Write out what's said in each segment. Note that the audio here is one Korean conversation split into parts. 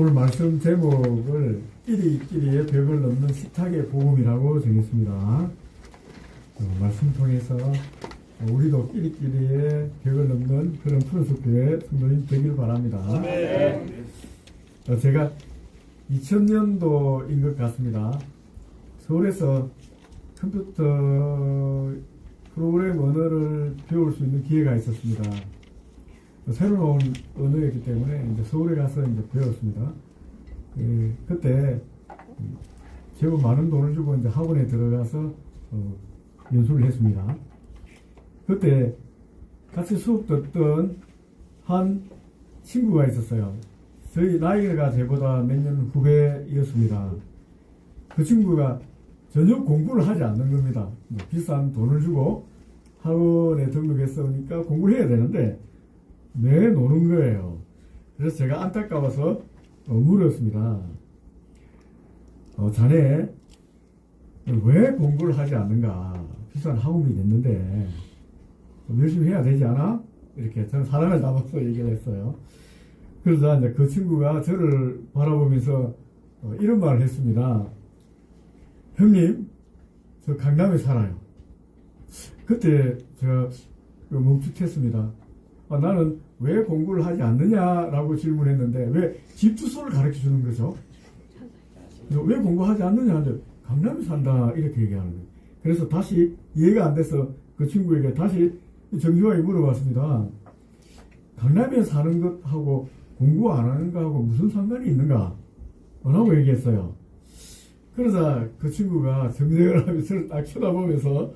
오늘 말씀 제목을 끼리끼리의 벽을 넘는 식탁의 복음이라고 정했습니다. 말씀 통해서 우리도 끼리끼리의 벽을 넘는 그런 푸른숲교회 성도님 되길 바랍니다. 제가 2000년도인 것 같습니다. 서울에서 컴퓨터 프로그램 언어를 배울 수 있는 기회가 있었습니다. 새로운 언어였기 때문에 이제 서울에 가서 이제 배웠습니다. 그때 제법 많은 돈을 주고 이제 학원에 들어가서 연수를 했습니다. 그때 같이 수업 듣던 한 친구가 있었어요. 저희 나이가 저보다 몇 년 후배였습니다. 그 친구가 전혀 공부를 하지 않는 겁니다. 비싼 돈을 주고 학원에 등록했으니까 공부를 해야 되는데 매 노는 거예요. 그래서 제가 안타까워서 물었습니다. 자네 왜 공부를 하지 않는가? 비싼 학원비 냈는데 열심히 해야 되지 않아? 이렇게 저는 사랑을 담아서 얘기를 했어요. 그러자 이제 그 친구가 저를 바라보면서 이런 말을 했습니다. 형님, 저 강남에 살아요. 그때 제가 멈칫했습니다. 나는 왜 공부를 하지 않느냐라고 질문했는데 왜 집 주소를 가르쳐 주는 거죠? 왜 공부하지 않느냐 하는데 강남에 산다 이렇게 얘기하는 거예요. 그래서 다시 이해가 안 돼서 그 친구에게 다시 정중하게 물어봤습니다. 강남에 사는 것하고 공부 안 하는 거하고 무슨 상관이 있는가? 라고 얘기했어요. 그러자 그 친구가 정색을 하면서 저를 딱 쳐다보면서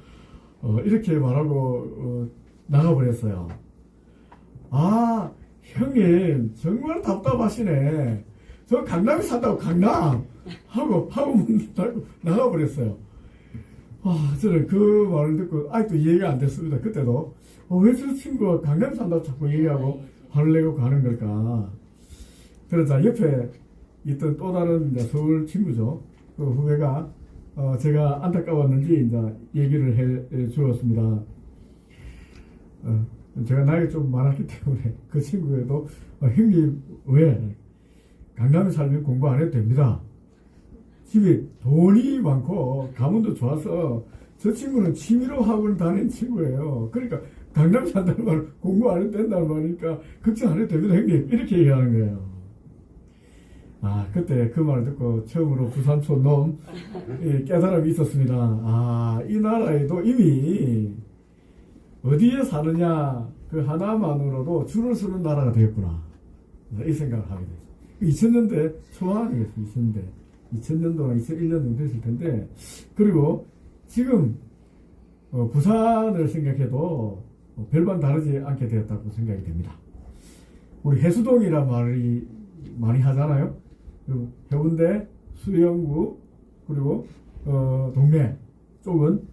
이렇게 말하고 나가버렸어요. 아, 형님 정말 답답하시네. 저 강남에 산다고 강남 하고 문 닫고 나가버렸어요. 저는 그 말을 듣고 아직도 이해가 안 됐습니다. 그때도 왜 저 친구가 강남에 산다고 자꾸 얘기하고 화를 내고 가는 걸까? 그러자 옆에 있던 또 다른 서울 친구죠. 그 후배가 제가 안타까웠는지 이제 얘기를 해 주었습니다. 제가 나이가 좀 많았기 때문에 그 친구에도 형님 왜 강남에 살면 공부 안 해도 됩니다. 집에 돈이 많고 가문도 좋아서 저 친구는 취미로 학원 다니는 친구예요. 그러니까 강남에 산다는 말은 공부 안 해도 된다는 말이니까 걱정 안 해도 됩니다 형님 이렇게 얘기하는 거예요. 그때 그 말을 듣고 처음으로 부산촌 놈 깨달음이 있었습니다. 이 나라에도 이미 어디에 사느냐 그 하나만으로도 줄을 서는 나라가 되었구나 이 생각을 하게 됐어요. 2000년대 초반이겠습니다. 2000년도나 2001년 정도 됐을 텐데 그리고 지금 부산을 생각해도 별반 다르지 않게 되었다고 생각이 됩니다. 우리 해수동이란 말이 많이 하잖아요. 그리고 해운대, 수영구 그리고 동네 쪽은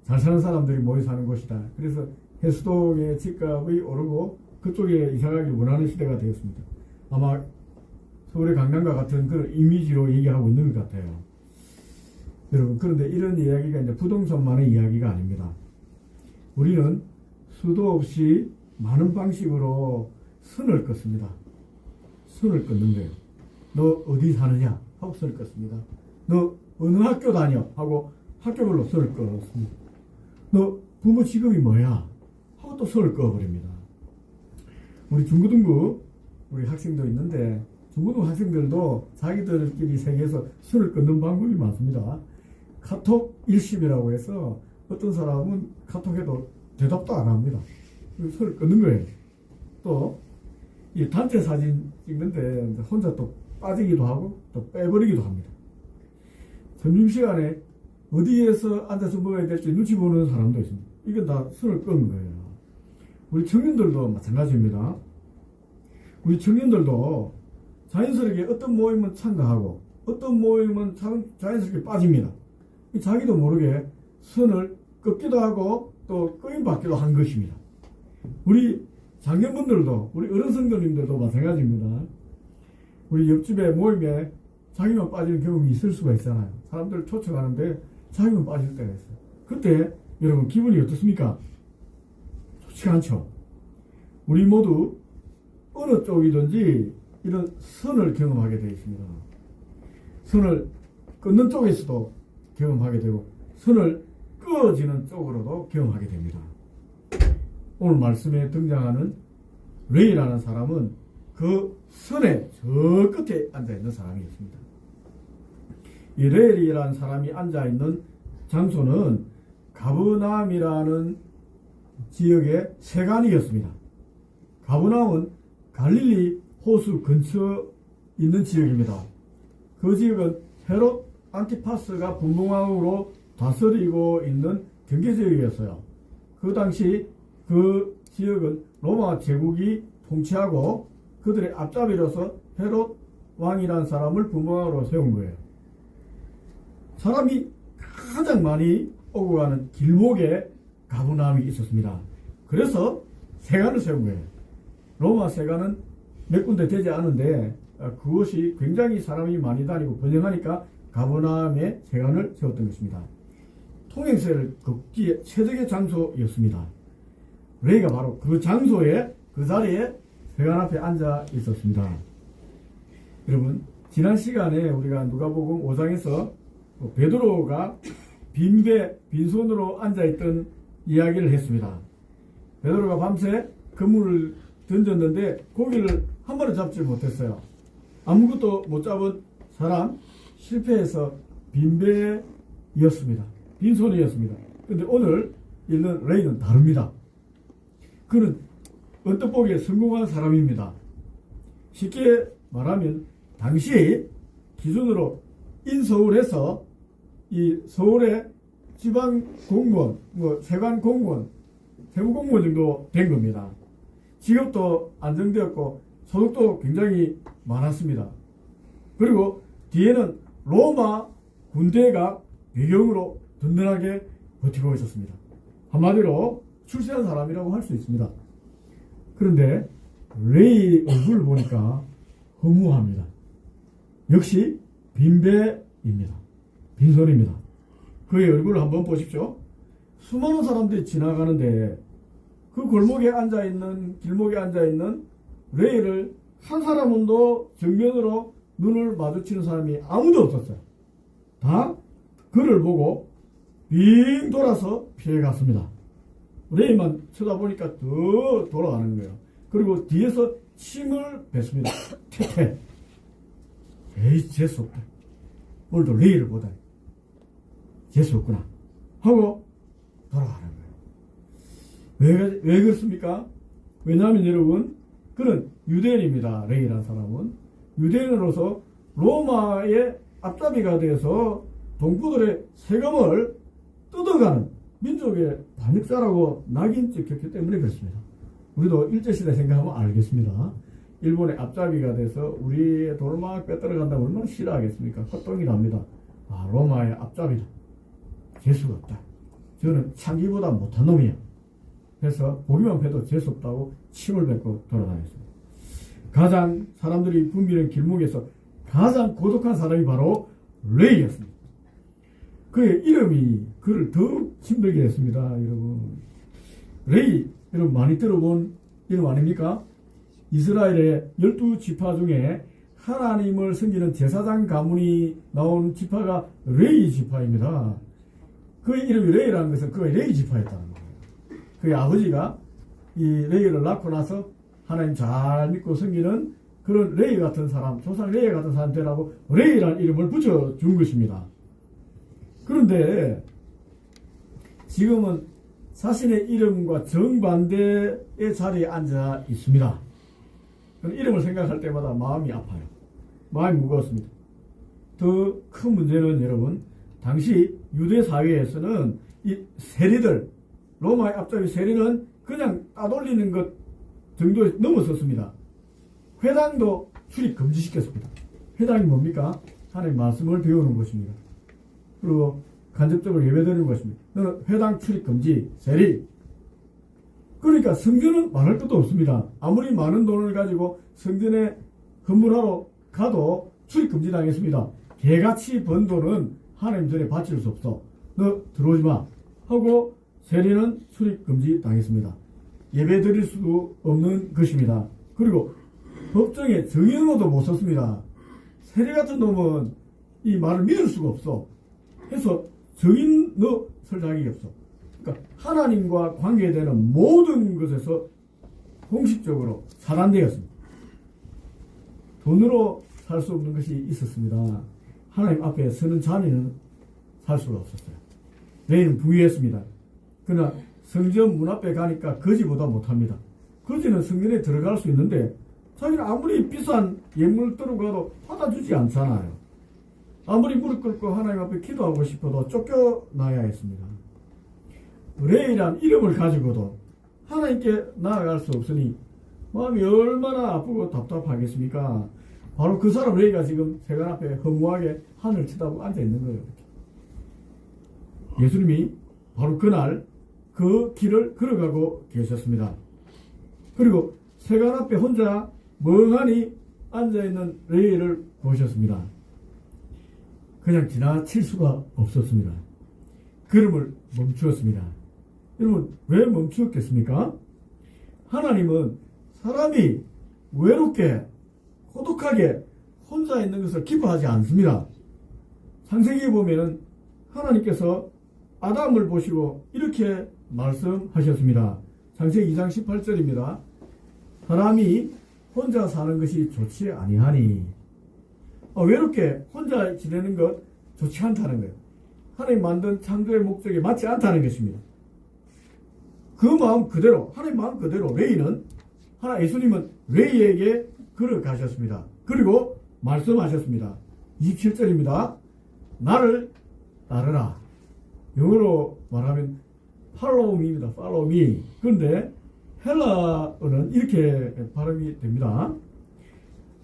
잘 사는 사람들이 모여 사는 곳이다. 그래서 해수동의 집값이 오르고 그쪽에 이사가기 원하는 시대가 되었습니다. 아마 서울의 강남과 같은 그런 이미지로 얘기하고 있는 것 같아요. 여러분, 그런데 이런 이야기가 이제 부동산만의 이야기가 아닙니다. 우리는 수도 없이 많은 방식으로 선을 긋습니다. 선을 긋는 거예요. 너 어디 사느냐? 하고 선을 긋습니다. 너 어느 학교 다녀? 하고 학교별로 선을 긋습니다. 너 부모 직업이 뭐야? 하고 또 선을 그어버립니다. 우리 중고등부 우리 학생도 있는데 중고등부 학생들도 자기들끼리 세계에서 선을 끊는 방법이 많습니다. 카톡 일심이라고 해서 어떤 사람은 카톡해도 대답도 안 합니다. 선을 끊는 거예요. 또 이 단체 사진 찍는데 혼자 또 빠지기도 하고 또 빼버리기도 합니다. 점심시간에 어디에서 앉아서 먹어야 될지 눈치 보는 사람도 있습니다. 이건 다 선을 끄는 거예요. 우리 청년들도 마찬가지입니다. 우리 청년들도 자연스럽게 어떤 모임은 참가하고 어떤 모임은 자연스럽게 빠집니다. 자기도 모르게 선을 긋기도 하고 또 끄임받기도 한 것입니다. 우리 장년분들도 우리 어른 성도님들도 마찬가지입니다. 우리 옆집에 모임에 자기만 빠지는 경험이 있을 수가 있잖아요. 사람들 초청하는데 자기만 빠질 때가 있어요. 그때 여러분 기분이 어떻습니까? 좋지 않죠. 우리 모두 어느 쪽이든지 이런 선을 경험하게 되어 있습니다. 선을 끊는 쪽에서도 경험하게 되고 선을 끄어지는 쪽으로도 경험하게 됩니다. 오늘 말씀에 등장하는 레이라는 사람은 그 선의 저 끝에 앉아있는 사람이었습니다. 이 레이라는 사람이 앉아있는 장소는 가브나움이라는 지역의 세관이었습니다. 가브나움은 갈릴리 호수 근처 있는 지역입니다. 그 지역은 헤롯 안티파스가 분봉왕으로 다스리고 있는 경계지역이었어요. 그 당시 그 지역은 로마 제국이 통치하고 그들의 앞잡이로서 헤롯 왕이라는 사람을 분봉왕으로 세운 거예요. 사람이 가장 많이 오고 가는 길목에 가브나움이 있었습니다. 그래서 세관을 세운 거예요. 로마 세관은 몇 군데 되지 않은데 그것이 굉장히 사람이 많이 다니고 번영하니까 가브나움에 세관을 세웠던 것입니다. 통행세를 걷기에 최적의 장소였습니다. 레이가 바로 그 장소에 그 자리에 세관 앞에 앉아 있었습니다. 여러분, 지난 시간에 우리가 누가복음 5장에서 베드로가 빈손으로 앉아있던 이야기를 했습니다. 베드로가 밤새 그물을 던졌는데 고기를 한 번에 잡지 못했어요. 아무것도 못 잡은 사람, 실패해서 빈배였습니다. 빈손이었습니다. 근데 오늘 읽는 레이는 다릅니다. 그는 언뜻 보기에 성공한 사람입니다. 쉽게 말하면 당시 기준으로 인서울에서 이 서울의 지방 공무원, 세관 공무원, 세무공무원 정도 된 겁니다. 직업도 안정되었고 소득도 굉장히 많았습니다. 그리고 뒤에는 로마 군대가 배경으로 든든하게 버티고 있었습니다. 한마디로 출세한 사람이라고 할 수 있습니다. 그런데 레이 얼굴을 보니까 허무합니다. 역시 빈배입니다. 빈손입니다. 그의 얼굴을 한번 보십시오. 수많은 사람들이 지나가는데 그 골목에 앉아있는, 길목에 앉아있는 레이를 한 사람도 정면으로 눈을 마주치는 사람이 아무도 없었어요. 다 그를 보고 빙 돌아서 피해갔습니다. 레이만 쳐다보니까 더 돌아가는 거예요. 그리고 뒤에서 침을 뱉습니다. 퇴퇴. 에이, 재수없다. 오늘도 레이를 보다니 재수없구나 하고 돌아가는 거예요. 왜 그렇습니까? 왜냐하면 여러분, 그는 유대인입니다. 레이라는 사람은 유대인으로서 로마의 앞잡이가 돼서 동포들의 세금을 뜯어가는 민족의 반역자라고 낙인 찍혔기 때문에 그렇습니다. 우리도 일제시대 생각하면 알겠습니다. 일본의 앞잡이가 돼서 우리의 돈을 막 빼들어간다면 얼마나 싫어하겠습니까? 헛동이랍니다. 아, 로마의 앞잡이다. 재수가 없다. 저는 창기보다 못한 놈이야. 그래서 보기만 해도 재수없다고 침을 뱉고 돌아다녔습니다. 가장 사람들이 붐비는 길목에서 가장 고독한 사람이 바로 레이였습니다. 그의 이름이 그를 더욱 힘들게 했습니다. 여러분, 레이, 여러분 많이 들어본 이름 아닙니까? 이스라엘의 12지파 중에 하나님을 섬기는 제사장 가문이 나온 지파가 레이 지파입니다. 그의 이름이 레이라는 것은 그의 레이 지파였다는 거예요. 그의 아버지가 이 레이를 낳고 나서 하나님 잘 믿고 섬기는 그런 레이 같은 사람, 조상 레이 같은 사람 되라고 레이라는 이름을 붙여준 것입니다. 그런데 지금은 자신의 이름과 정반대의 자리에 앉아 있습니다. 이름을 생각할 때마다 마음이 아파요. 마음이 무거웠습니다. 더 큰 문제는 여러분, 당시 유대 사회에서는 이 세리들, 로마의 앞잡이 세리는 그냥 따돌리는 것 정도에 넘어섰습니다. 회당도 출입 금지시켰습니다. 회당이 뭡니까? 하나님의 말씀을 배우는 것입니다. 그리고 간접적으로 예배드리는 것입니다. 너는 회당 출입 금지, 세리. 그러니까 성전은 말할 것도 없습니다. 아무리 많은 돈을 가지고 성전에 헌물하러 가도 출입 금지 당했습니다. 개같이 번 돈은 하나님 전에 바칠 수 없어. 너 들어오지 마. 하고 세리는 출입 금지 당했습니다. 예배 드릴 수 없는 것입니다. 그리고 법정에 정인으로도 못 썼습니다. 세리 같은 놈은 이 말을 믿을 수가 없어. 해서 정인 넣을 자격이 없어. 그러니까 하나님과 관계되는 모든 것에서 공식적으로 차단되었습니다. 돈으로 살 수 없는 것이 있었습니다. 하나님 앞에 서는 자리는 살 수가 없었어요. 레이는 부유했습니다. 그러나 성전 문 앞에 가니까 거지보다 못합니다. 거지는 성전에 들어갈 수 있는데 자기는 아무리 비싼 예물 들어가도 받아주지 않잖아요. 아무리 무릎 꿇고 하나님 앞에 기도하고 싶어도 쫓겨나야 했습니다. 레이란 이름을 가지고도 하나님께 나아갈 수 없으니 마음이 얼마나 아프고 답답하겠습니까? 바로 그 사람 레이가 지금 세관 앞에 허무하게 하늘을 쳐다보고 앉아있는 거예요. 예수님이 바로 그날 그 길을 걸어가고 계셨습니다. 그리고 세관 앞에 혼자 멍하니 앉아있는 레이를 보셨습니다. 그냥 지나칠 수가 없었습니다. 걸음을 멈추었습니다. 여러분, 왜 멈추었겠습니까? 하나님은 사람이 외롭게 고독하게 혼자 있는 것을 기뻐하지 않습니다. 창세기에 보면은 하나님께서 아담을 보시고 이렇게 말씀하셨습니다. 창세기 2장 18절입니다. 사람이 혼자 사는 것이 좋지 아니하니. 외롭게 혼자 지내는 것 좋지 않다는 거예요. 하나님 만든 창조의 목적에 맞지 않다는 것입니다. 그 마음 그대로, 하나님 마음 그대로 예수님은 레이에게 걸어가셨습니다. 그리고 말씀하셨습니다. 27절입니다. 나를 따르라. 영어로 말하면 follow me입니다. follow me. 그런데 헬라어는 이렇게 발음이 됩니다.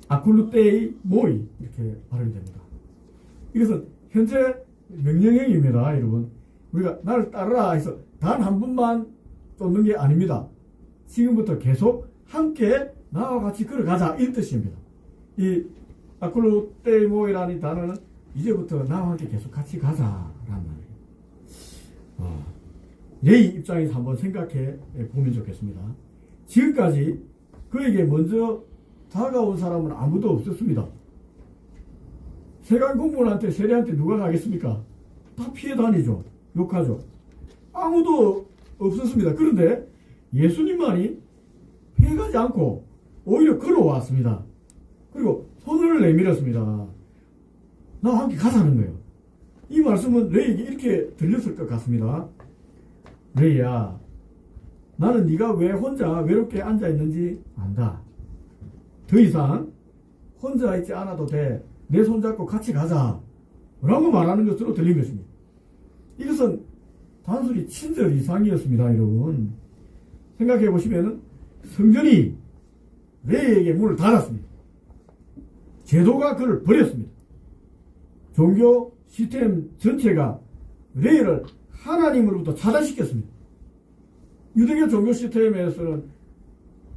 아쿨루테이 모이 이렇게 발음이 됩니다. 이것은 현재 명령형입니다. 여러분, 우리가 나를 따르라 해서 단 한 번만 쫓는 게 아닙니다. 지금부터 계속 함께 나와 같이 걸어가자 이 뜻입니다. 이 아쿨루테이 모이라는 단어는 이제부터 나와 함께 계속 같이 가자라는 말이에요. 레이 입장에서 한번 생각해 보면 좋겠습니다. 지금까지 그에게 먼저 다가온 사람은 아무도 없었습니다. 세관 공무원한테 세리한테 누가 가겠습니까? 다 피해 다니죠. 욕하죠. 아무도 없었습니다. 그런데 예수님만이 피해가지 않고 오히려 걸어왔습니다. 그리고 손을 내밀었습니다. 나와 함께 가자는 거예요. 이 말씀은 레이에게 이렇게 들렸을 것 같습니다. 레이야, 나는 네가 왜 혼자 외롭게 앉아있는지 안다. 더 이상 혼자 있지 않아도 돼. 내 손잡고 같이 가자 라고 말하는 것으로 들린 것입니다. 이것은 단순히 친절 이상이었습니다. 여러분, 생각해 보시면 성전이 레이에게 문을 닫았습니다. 제도가 그를 버렸습니다. 종교 시스템 전체가 레이를 하나님으로부터 차단시켰습니다. 유대교 종교 시스템에서는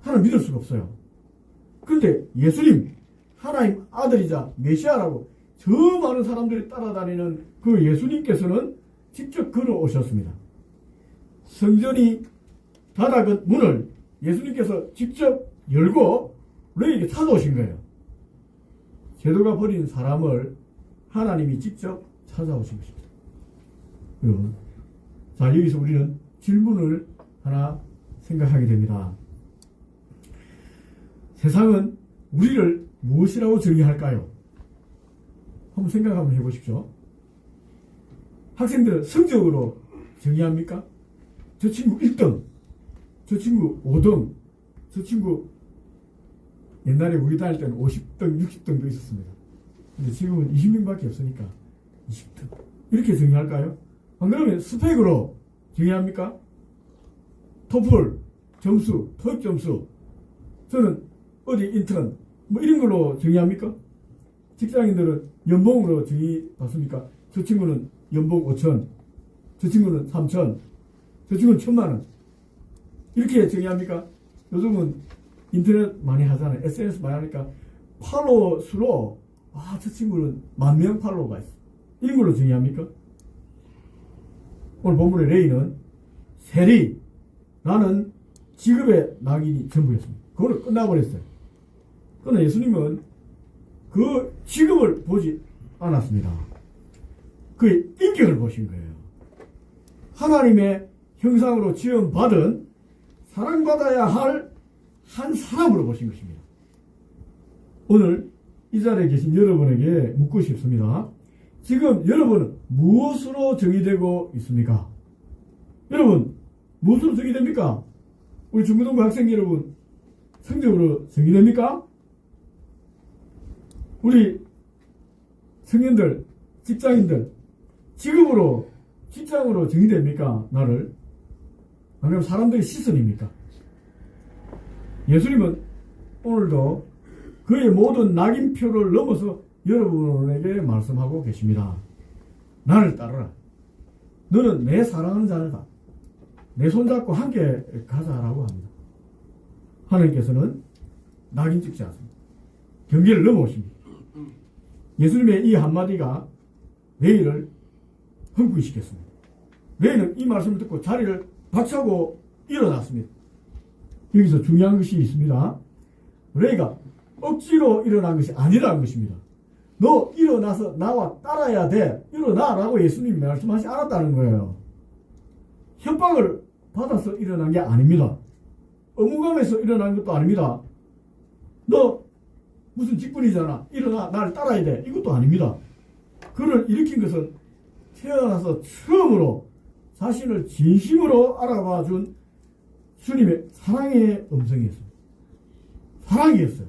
하나님 믿을 수가 없어요. 그런데 예수님, 하나님 아들이자 메시아라고 저 많은 사람들이 따라다니는 그 예수님께서는 직접 걸어오셨습니다. 성전이 닫아간 문을 예수님께서 직접 열고 레이에게 찾아오신 거예요. 제도가 버린 사람을 하나님이 직접 찾아오신 것입니다. 여러분, 자, 여기서 우리는 질문을 하나 생각하게 됩니다. 세상은 우리를 무엇이라고 정의할까요? 한번 생각 한번 해보십시오. 학생들은 성적으로 정의합니까? 저 친구 1등, 저 친구 5등, 저 친구 옛날에 우리 다닐 때는 50등, 60등도 있었습니다. 근데 지금은 20명밖에 없으니까 20등. 이렇게 정의할까요? 안 그러면 스펙으로 정의합니까? 토플 점수, 토익 점수, 저는 어디 인턴, 뭐 이런 걸로 정의합니까? 직장인들은 연봉으로 정의받습니까? 저 친구는 연봉 5천, 저 친구는 3천, 저 친구는 1,000만원. 이렇게 정의합니까? 요즘은 인터넷 많이 하잖아요. SNS 많이 하니까 팔로워 수로, 저 친구는 10,000명 팔로워가 있어. 이런 걸로 정의합니까? 오늘 본문의 레이는 세리라는 직업의 낙인이 전부였습니다. 그걸로 끝나버렸어요. 그러나 예수님은 그 직업을 보지 않았습니다. 그의 인격을 보신 거예요. 하나님의 형상으로 지음받은 사랑받아야 할 한 사람으로 보신 것입니다. 오늘 이 자리에 계신 여러분에게 묻고 싶습니다. 지금 여러분은 무엇으로 정의되고 있습니까? 여러분 무엇으로 정의됩니까? 우리 중고등부 학생 여러분 성적으로 정의됩니까? 우리 성인들, 직장인들 직업으로, 직장으로 정의됩니까? 나를? 아니면 사람들의 시선입니까? 예수님은 오늘도 그의 모든 낙인표를 넘어서 여러분에게 말씀하고 계십니다. 나를 따르라. 너는 내 사랑하는 자다. 내 손잡고 함께 가자라고 합니다. 하나님께서는 낙인 찍지 않습니다. 경계를 넘어오십니다. 예수님의 이 한마디가 레이를 흥분시켰습니다. 레이는 이 말씀을 듣고 자리를 박차고 일어났습니다. 여기서 중요한 것이 있습니다. 레이가 억지로 일어난 것이 아니라는 것입니다. 너 일어나서 나와 따라야 돼. 일어나라고 예수님이 말씀하지 않았다는 거예요. 협박을 받아서 일어난 게 아닙니다. 의무감에서 일어난 것도 아닙니다. 너 무슨 직분이잖아. 일어나. 나를 따라야 돼. 이것도 아닙니다. 그를 일으킨 것은 태어나서 처음으로 자신을 진심으로 알아봐 준 주님의 사랑의 음성이었습니다. 사랑이었어요.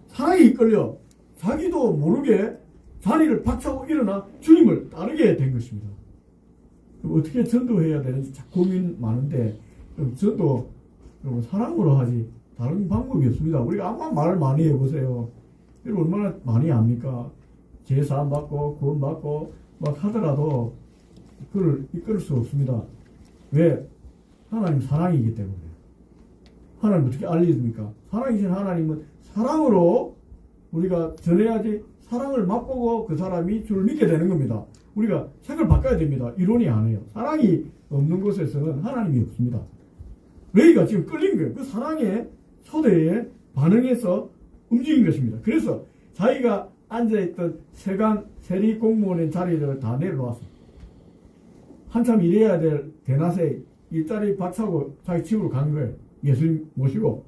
사랑이 이끌려 자기도 모르게 자리를 박차고 일어나 주님을 따르게 된 것입니다. 어떻게 전도해야 되는지 고민 많은데 전도 사랑으로 하지 다른 방법이 없습니다. 우리가 아무리 말을 많이 해보세요. 여러분 얼마나 많이 압니까? 제사 받고 구원 받고 막 하더라도 그를 이끌 수 없습니다. 왜? 하나님 사랑이기 때문에. 하나님 어떻게 알려줍니까? 사랑이신 하나님은 사랑으로 우리가 전해야지 사랑을 맛보고 그 사람이 주를 믿게 되는 겁니다. 우리가 색을 바꿔야 됩니다. 이론이 아니에요. 사랑이 없는 곳에서는 하나님이 없습니다. 레이가 지금 끌린 거예요. 그 사랑의 초대에 반응해서 움직인 것입니다. 그래서 자기가 앉아있던 세리 공무원의 자리를 다 내려놓았습니다. 한참 일해야 될 대낮에 일자리 박차고 자기 집으로 간 거예요. 예수님 모시고.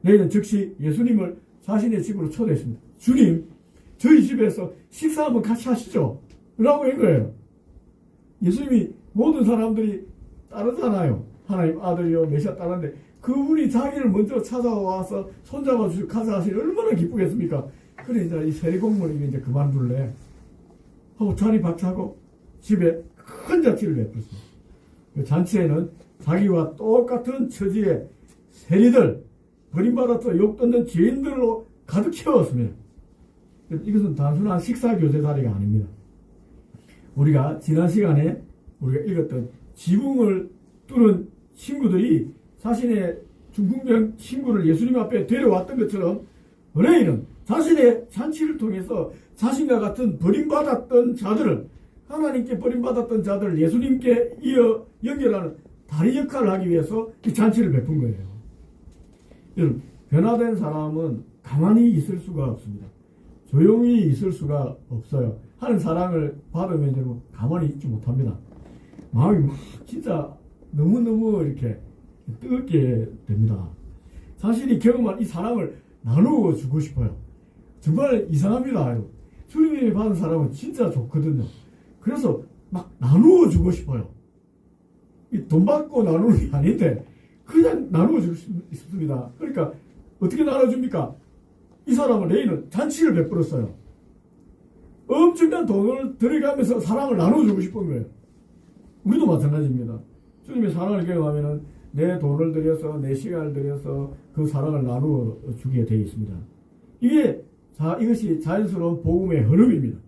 레이는 즉시 예수님을 자신의 집으로 초대했습니다. 주님, 저희 집에서 식사 한번 같이 하시죠. 라고 한 거예요. 예수님이 모든 사람들이 따르잖아요. 하나님 아들이요 메시아 따르는데 그분이 자기를 먼저 찾아와서 손잡아 주시고 가자 하시니 얼마나 기쁘겠습니까? 그래 이제 이 세리공무원이 이제 그만둘래 하고 자리 박차고 집에 큰 잔치를 베풀었습니다. 그 잔치에는 자기와 똑같은 처지의 세리들, 버림받아서 욕듣는 죄인들로 가득 채웠습니다. 이것은 단순한 식사교제 자리가 아닙니다. 우리가 지난 시간에 우리가 읽었던 지붕을 뚫은 친구들이 자신의 중풍병 친구를 예수님 앞에 데려왔던 것처럼 레이는 자신의 잔치를 통해서 자신과 같은 버림받았던 자들을 하나님께 버림받았던 자들을 예수님께 이어 연결하는 다리 역할을 하기 위해서 이 잔치를 베푼 거예요. 여러분, 변화된 사람은 가만히 있을 수가 없습니다. 조용히 있을 수가 없어요. 하는 사랑을 받으면 여러분 가만히 있지 못합니다. 마음이 막 진짜 너무너무 이렇게 뜨겁게 됩니다. 자신이 경험한 이 사랑을 나누어 주고 싶어요. 정말 이상합니다. 여러분. 주님이 받은 사랑은 진짜 좋거든요. 그래서 막 나누어 주고 싶어요. 돈 받고 나누는 게 아닌데 그냥 나누어 주고 싶습니다. 그러니까 어떻게 나눠줍니까? 이 사람은 레이는 잔치를 베풀었어요. 엄청난 돈을 들여가면서 사랑을 나눠주고 싶은 거예요. 우리도 마찬가지입니다. 주님의 사랑을 경험하면 내 돈을 들여서 내 시간을 들여서 그 사랑을 나누어 주게 되어 있습니다. 이것이 자연스러운 복음의 흐름입니다.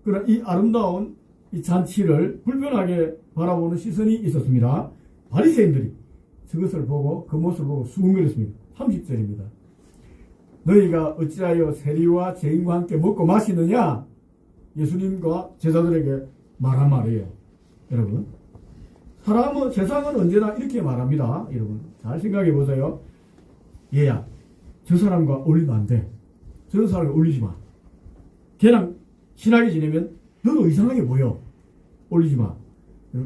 그러나 이 아름다운 이 잔치를 불편하게 바라보는 시선이 있었습니다. 바리새인들이 저것을 보고 그 모습을 보고 수군거렸습니다. 30절입니다. 너희가 어찌하여 세리와 죄인과 함께 먹고 마시느냐? 예수님과 제자들에게 말한 말이에요. 여러분, 세상은 언제나 이렇게 말합니다. 여러분, 잘 생각해 보세요. 얘야, 저 사람과 어울리면 안 돼. 저런 사람에 어울리지 마. 걔랑 친하게 지내면 너도 이상하게 보여. 어울리지 마.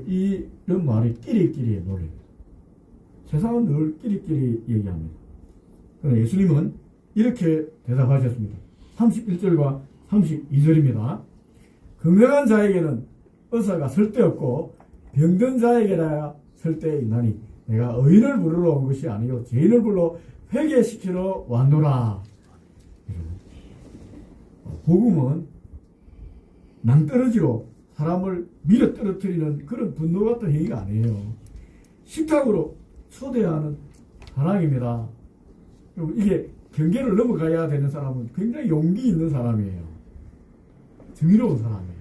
이런 말이 끼리끼리의 논리입니다. 세상은 늘 끼리끼리 얘기합니다. 그러나 예수님은 이렇게 대답하셨습니다. 31절과 32절입니다. 건강한 자에게는 의사가 쓸데없고 병든 자에게나 쓸데있나니 내가 의인을 부르러 온 것이 아니요 죄인을 불러 회개시키러 왔노라. 복음은 낭떠러지로 사람을 밀어 떨어뜨리는 그런 분노 같은 행위가 아니에요. 식탁으로 초대하는 사랑입니다. 이게 경계를 넘어가야 되는 사람은 굉장히 용기 있는 사람이에요. 정의로운 사람이에요.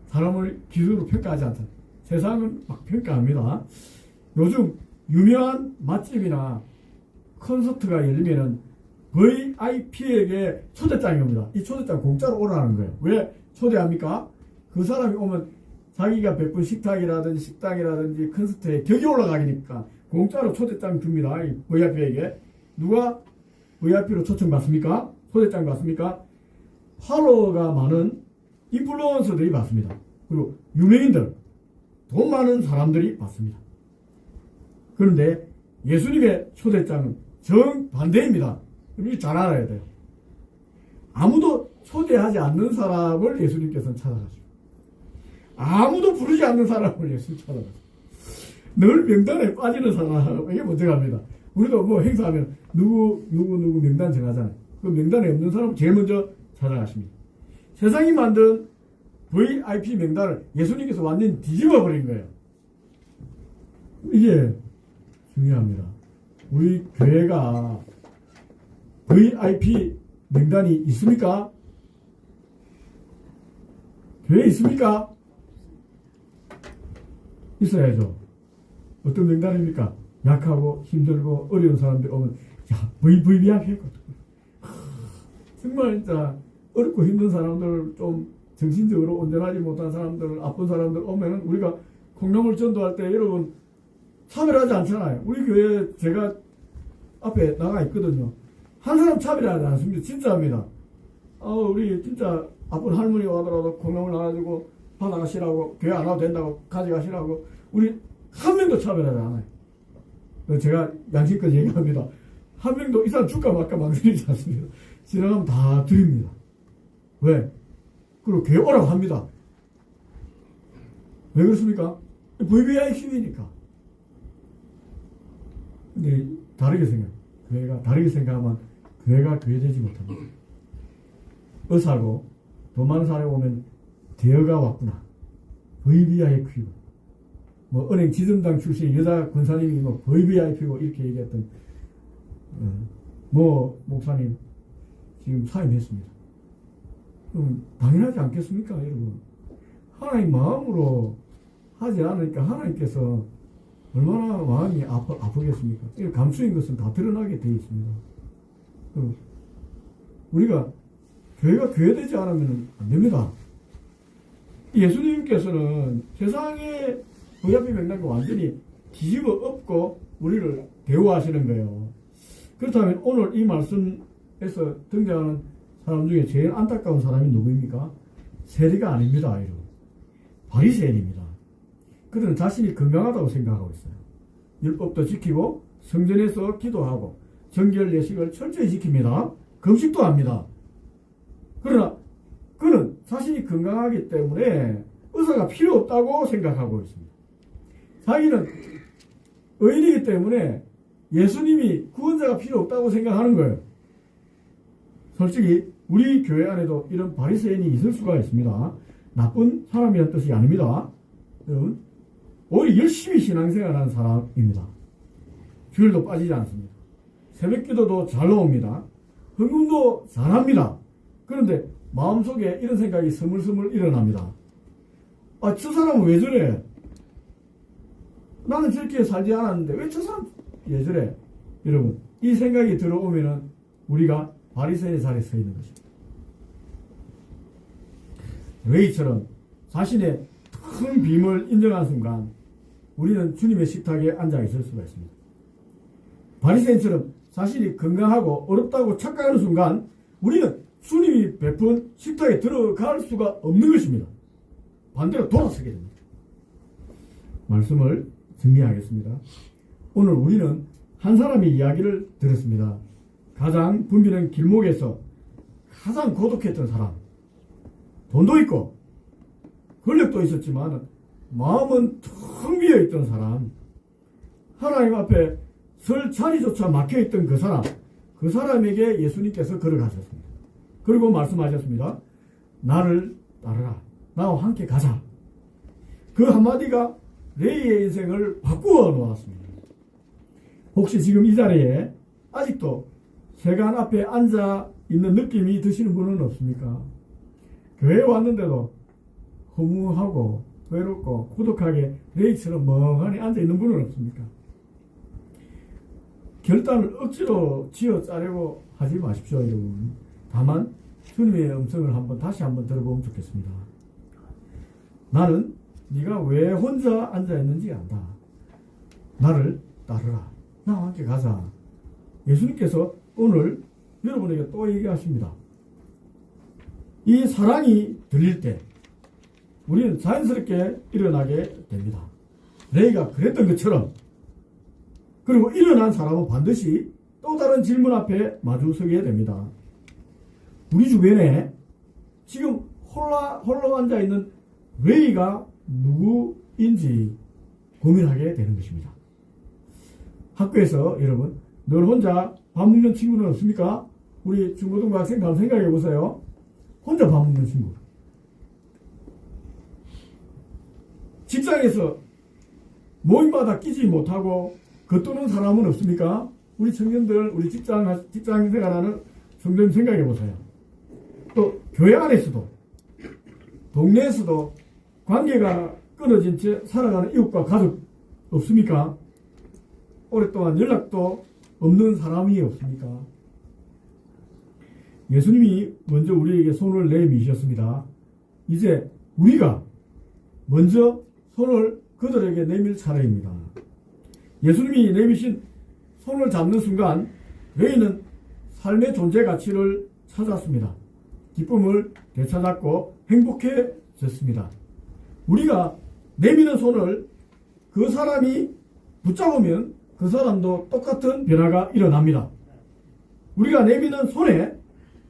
사람을 기술로 평가하지 않다. 세상은 막 평가합니다. 요즘 유명한 맛집이나 콘서트가 열리면은 VIP에게 초대장이 옵니다. 이 초대장 공짜로 오라는 거예요. 왜 초대합니까? 그 사람이 오면 자기가 베푼 식탁이라든지 식당이라든지 콘서트에 격이 올라가니까 공짜로 초대장 줍니다. 이 VIP에게. 누가 VIP로 초청받습니까? 초대장 받습니까? 팔로워가 많은 인플루언서들이 받습니다. 그리고 유명인들, 돈 많은 사람들이 받습니다. 그런데 예수님의 초대장은 정반대입니다. 이거 잘 알아야 돼요. 아무도 초대하지 않는 사람을 예수님께서는 찾아가시고 아무도 부르지 않는 사람을 예수님 찾아가시고 늘 명단에 빠지는 사람에게 먼저 갑니다. 우리도 뭐 행사하면 누구 명단 정하잖아요. 그 명단에 없는 사람 제일 먼저 찾아가십니다. 세상이 만든 VIP 명단을 예수님께서 완전히 뒤집어 버린 거예요. 이게 중요합니다. 우리 교회가 VIP 명단이 있습니까? 교회에 있습니까? 있어야죠. 어떤 명단입니까? 약하고 힘들고 어려운 사람들 오면 야 VIP 했거든. 정말 진짜 어렵고 힘든 사람들, 좀 정신적으로 온전하지 못한 사람들, 아픈 사람들 오면은 우리가 콩나물 전도할 때 여러분 차별하지 않잖아요. 우리 교회 제가 앞에 나가 있거든요. 한 사람 차별하지 않습니다. 진짜입니다. 우리 진짜 아픈 할머니 와더라도 콩나물 나가지고 받아가시라고, 교회 안 와도 된다고 가져가시라고 우리 한 명도 차별하지 않아요. 제가 양심껏 얘기합니다. 한 명도 이 사람 줄까 말까 망설이지 않습니다. 지나가면 다 드립니다. 왜? 그리고 교회 오라고 합니다. 왜 그렇습니까? VVIP이니까. 근데 다르게 생각해요. 교회가 다르게 생각하면 교회가 교회되지 못합니다. 의사고 돈 많은 사람이 오면 대여가 왔구나. VVIP고 뭐 은행 지점장 출신 여자 권사님이 뭐 VVIP고 이렇게 얘기했던 뭐 목사님 지금 사임했습니다. 그럼 당연하지 않겠습니까, 여러분? 하나님 마음으로 하지 않으니까 하나님께서 얼마나 마음이 아프겠습니까? 이 감수인 것은 다 드러나게 되어 있습니다. 우리가 교회가 교회되지 않으면 안 됩니다. 예수님께서는 세상의 VIP 맥락을 완전히 뒤집어 엎고 우리를 대우하시는 거예요. 그렇다면 오늘 이 말씀에서 등장하는 사람 중에 제일 안타까운 사람이 누구입니까? 세리가 아닙니다, 여러분. 바리새인입니다. 그들은 자신이 건강하다고 생각하고 있어요. 율법도 지키고 성전에서 기도하고 정결 예식을 철저히 지킵니다. 금식도 합니다. 그러나 그는 자신이 건강하기 때문에 의사가 필요 없다고 생각하고 있습니다. 자기는 의인이기 때문에 예수님이 구원자가 필요 없다고 생각하는 거예요. 솔직히 우리 교회 안에도 이런 바리새인이 있을 수가 있습니다. 나쁜 사람이란 뜻이 아닙니다. 여러분, 오히려 열심히 신앙생활하는 사람입니다. 주일도 빠지지 않습니다. 새벽기도도 잘 나옵니다. 헌금도 잘합니다. 그런데 마음속에 이런 생각이 스물스물 일어납니다. 저 사람은 왜 저래? 나는 저렇게 살지 않았는데 왜 저 사람 왜 저래? 여러분, 이 생각이 들어오면은 우리가 바리새인의 자리에 서 있는 것입니다. 웨이처럼 자신의 큰 빔을 인정한 순간 우리는 주님의 식탁에 앉아 있을 수가 있습니다. 바리새인처럼 자신이 건강하고 어렵다고 착각하는 순간 우리는 주님이 베푼 식탁에 들어갈 수가 없는 것입니다. 반대로 돌아서게 됩니다. 말씀을 정리하겠습니다. 오늘 우리는 한 사람의 이야기를 들었습니다. 가장 붐비는 길목에서 가장 고독했던 사람, 돈도 있고 권력도 있었지만 마음은 텅 비어있던 사람, 하나님 앞에 설 자리조차 막혀있던 그 사람, 그 사람에게 예수님께서 걸어가셨습니다. 그리고 말씀하셨습니다. 나를 따르라. 나와 함께 가자. 그 한마디가 레이의 인생을 바꾸어 놓았습니다. 혹시 지금 이 자리에 아직도 세간 앞에 앉아 있는 느낌이 드시는 분은 없습니까? 교회에 왔는데도 허무하고 외롭고 고독하게 레이처럼 멍하니 앉아 있는 분은 없습니까? 결단을 억지로 지어 짜려고 하지 마십시오, 여러분. 다만 주님의 음성을 다시 한번 들어보면 좋겠습니다. 나는 네가 왜 혼자 앉아있는지 안다. 나를 따르라. 나와 함께 가자. 예수님께서 오늘 여러분에게 또 얘기하십니다. 이 사랑이 들릴 때 우리는 자연스럽게 일어나게 됩니다. 레이가 그랬던 것처럼. 그리고 일어난 사람은 반드시 또 다른 질문 앞에 마주서게 됩니다. 우리 주변에 지금 홀로 앉아있는 레이가 누구인지 고민하게 되는 것입니다. 학교에서 여러분, 늘 혼자 밥 먹는 친구는 없습니까? 우리 중고등부 학생 한번 생각해 보세요. 혼자 밥 먹는 친구. 직장에서 모임마다 끼지 못하고 겉도는 사람은 없습니까? 우리 청년들, 우리 직장 생활하는 성도님 생각해 보세요. 또 교회 안에서도, 동네에서도 관계가 끊어진 채 살아가는 이웃과 가족 없습니까? 오랫동안 연락도 없는 사람이 없습니까? 예수님이 먼저 우리에게 손을 내미셨습니다. 이제 우리가 먼저 손을 그들에게 내밀 차례입니다. 예수님이 내미신 손을 잡는 순간 레이는 삶의 존재 가치를 찾았습니다. 기쁨을 되찾았고 행복해졌습니다. 우리가 내미는 손을 그 사람이 붙잡으면 그 사람도 똑같은 변화가 일어납니다. 우리가 내미는 손에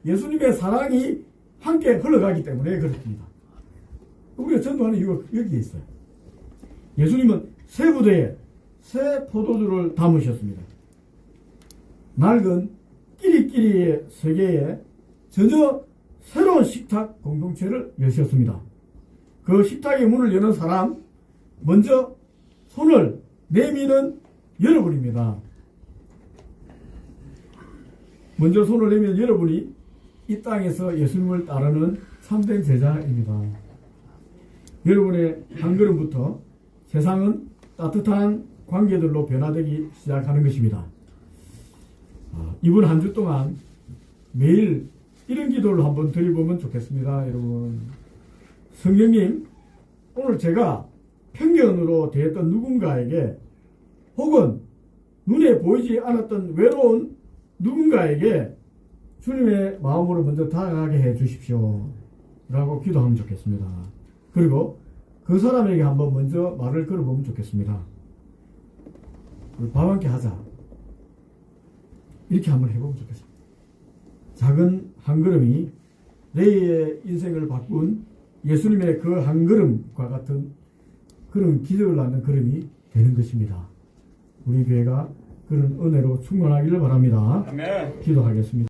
예수님의 사랑이 함께 흘러가기 때문에 그렇습니다. 우리가 전도하는 이유가 여기에 있어요. 예수님은 새 부대에 새 포도주를 담으셨습니다. 낡은 끼리끼리의 세계에 전혀 새로운 식탁 공동체를 여셨습니다. 그 식탁의 문을 여는 사람, 먼저 손을 내미는 여러분입니다. 먼저 손을 내미는 여러분이 이 땅에서 예수님을 따르는 참된 제자입니다. 여러분의 한 걸음부터 세상은 따뜻한 관계들로 변화되기 시작하는 것입니다. 이번 한 주 동안 매일 이런 기도를 한번 드려보면 좋겠습니다. 여러분, 성령님, 오늘 제가 편견으로 대했던 누군가에게 혹은 눈에 보이지 않았던 외로운 누군가에게 주님의 마음으로 먼저 다가가게 해 주십시오 라고 기도하면 좋겠습니다. 그리고 그 사람에게 한번 먼저 말을 걸어보면 좋겠습니다. 우리 밥 함께 하자. 이렇게 한번 해보면 좋겠습니다. 작은 한 걸음이 레이의 인생을 바꾼 예수님의 그 한 걸음과 같은 그런 기적을 낳는 걸음이 되는 것입니다. 우리 교회가 그런 은혜로 충만하기를 바랍니다. 아멘. 기도하겠습니다.